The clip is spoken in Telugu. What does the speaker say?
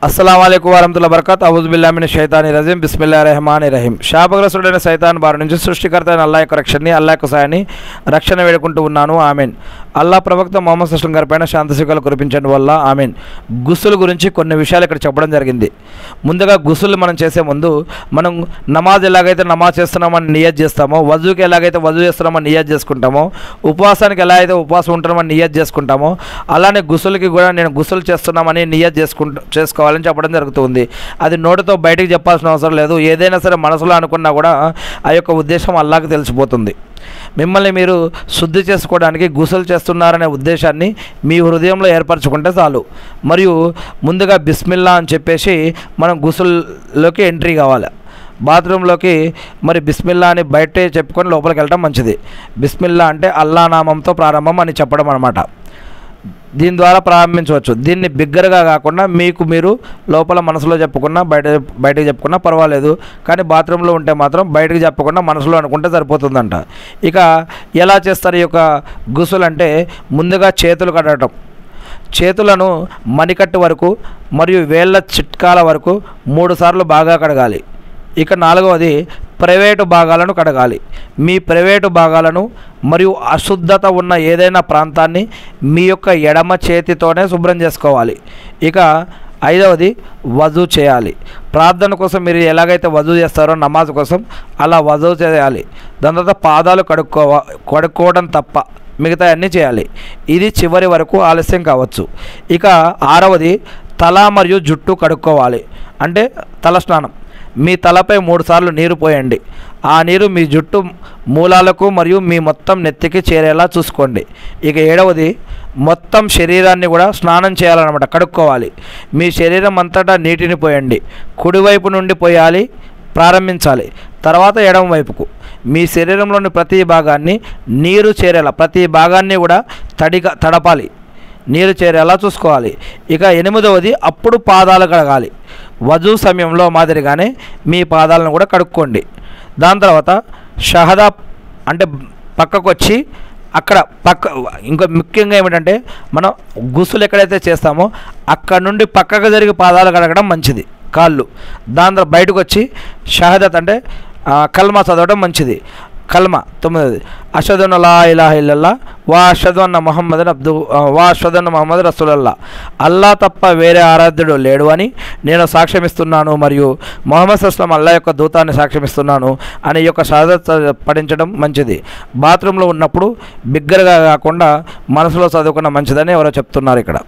అస్సలాము అలైకుం వరహమతుల్లాహి వబరకాతుహు అఊజు బిల్లాహి మినష్ షైతానిర్ రజీం బిస్మిల్లాహిర్ రహమానిర్ రహీం. శాపగ్రస్తుడైన సైతాన్ బారి నుంచి సృష్టికర్త అయిన అల్లాహ్ యొక్క రక్షణని, అల్లాహ్ యొక్క సాయాన్ని, రక్షణ వేడుకుంటూ ఉన్నాను. ఆమీన్. అల్లాహ్ ప్రవక్త ముహమ్మద్ సల్లల్లాహు అలైహి వసల్లం గారి పైన శాంతిశీకలు కురిపించండి వల్ల ఆమీన్. గుస్సుల గురించి కొన్ని విషయాలు ఇక్కడ చెప్పడం జరిగింది. ముందుగా గుస్సులు మనం చేసే ముందు మనం నమాజ్ ఎలాగైతే నమాజ్ చేస్తున్నామని నియత్ చేస్తామో, వజూకి ఎలాగైతే వజూ చేస్తున్నామని నియత్ చేసుకుంటామో, ఉపవాసానికి ఎలా అయితే ఉపవాసం ఉంటామని నియత్ చేసుకుంటామో, అలానే గుస్సులకి కూడా నేను గుస్సులు చేస్తున్నామని నియత్ చేసుకోవాలని చెప్పడం జరుగుతుంది. అది నోటితో బయటికి చెప్పాల్సిన అవసరం లేదు. ఏదైనా సరే మనసులో అనుకున్నా కూడా ఆ యొక్క ఉద్దేశం అల్లాహ్కి తెలిసిపోతుంది. మిమ్మల్ని మీరు శుద్ధి చేసుకోవడానికి గుస్సులు చేస్తున్నారనే ఉద్దేశాన్ని మీ హృదయంలో ఏర్పరచుకుంటే చాలు. మరియు ముందుగా బిస్మిల్లా అని చెప్పేసి మనం గుస్సుల్లోకి ఎంట్రీ కావాలి. బాత్రూంలోకి మరి బిస్మిల్లా అని బయటే చెప్పుకొని లోపలికి వెళ్ళటం మంచిది. బిస్మిల్లా అంటే అల్లా నామంతో ప్రారంభం అని చెప్పడం అన్నమాట. దీని ద్వారా ప్రారంభించవచ్చు. దీన్ని బిగ్గరగా కాకుండా మీకు మీరు లోపల మనసులో చెప్పుకున్నా బయటకు చెప్పుకున్నా పర్వాలేదు. కానీ బాత్రూంలో ఉంటే మాత్రం బయటకు చెప్పకుండా మనసులో అనుకుంటే సరిపోతుందంట. ఇక ఎలా చేస్తారు ఈ యొక్క గుస్సులు అంటే, ముందుగా చేతులు కడగటం. చేతులను మణికట్టు వరకు మరియు వేళ్ళ చిట్కాల వరకు 3 సార్లు బాగా కడగాలి. ఇక 4వది ప్రైవేటు భాగాలను కడగాలి. మీ ప్రైవేటు భాగాలను మరియు అశుద్ధత ఉన్న ఏదైనా ప్రాంతాన్ని మీ యొక్క ఎడమ చేతితోనే శుభ్రం చేసుకోవాలి. ఇక 5వది వజూ చేయాలి. ప్రార్థన కోసం మీరు ఎలాగైతే వజూ చేస్తారో నమాజ్ కోసం అలా వజూ చేయాలి. దాని తర్వాత పాదాలు కడుక్కోవడం తప్ప మిగతా అన్నీ చేయాలి. ఇది చివరి వరకు ఆలస్యం కావచ్చు. ఇక 6వది తల మరియు జుట్టు కడుక్కోవాలి. అంటే తల స్నానం. మీ తలపై 3 సార్లు నీరు పోయండి. ఆ నీరు మీ జుట్టు మూలాలకు మరియు మీ మొత్తం నెత్తికి చేరేలా చూసుకోండి. ఇక 7వది మొత్తం శరీరాన్ని కూడా స్నానం చేయాలన్నమాట, కడుక్కోవాలి. మీ శరీరం అంతటా నీటిని పోయండి. కుడివైపు నుండి పోయాలి, ప్రారంభించాలి. తర్వాత ఎడమ వైపుకు. మీ శరీరంలోని ప్రతి భాగాన్ని నీరు చేరేలా, ప్రతి భాగాన్ని కూడా తడపాలి, నీరు చేరేలా చూసుకోవాలి. ఇక 8వది అప్పుడు పాదాలు కడగాలి. వజూ సమయంలో మాదిరిగానే మీ పాదాలను కూడా కడుక్కోండి. దాని తర్వాత షహదా అంటే పక్కకు వచ్చి అక్కడ ఇంకా ముఖ్యంగా ఏమిటంటే, మనం గుస్సులు ఎక్కడైతే చేస్తామో అక్కడ నుండి పక్కకు జరిగి పాదాలు కడగడం మంచిది, కాళ్ళు. దాని తర్వాత బయటకు వచ్చి షహదత్ అంటే కల్మా చదవడం మంచిది. కల్మా 9వది అషదు అన్న లా ఇలాహ ఇల్లల్లా వా అషదు అన్న మొహమ్మద్ రసూలుల్లా. అల్లా తప్ప వేరే ఆరాధ్యుడు లేడు అని నేను సాక్ష్యమిస్తున్నాను మరియు మొహమ్మద్ సల్లం అల్లా యొక్క దూతాన్ని సాక్ష్యమిస్తున్నాను అని యొక్క షహదత్ పఠించడం మంచిది. బాత్రూంలో ఉన్నప్పుడు బిగ్గరగా కాకుండా మనసులో చదువుకున్న మంచిదని ఎవరో చెప్తున్నారు ఇక్కడ.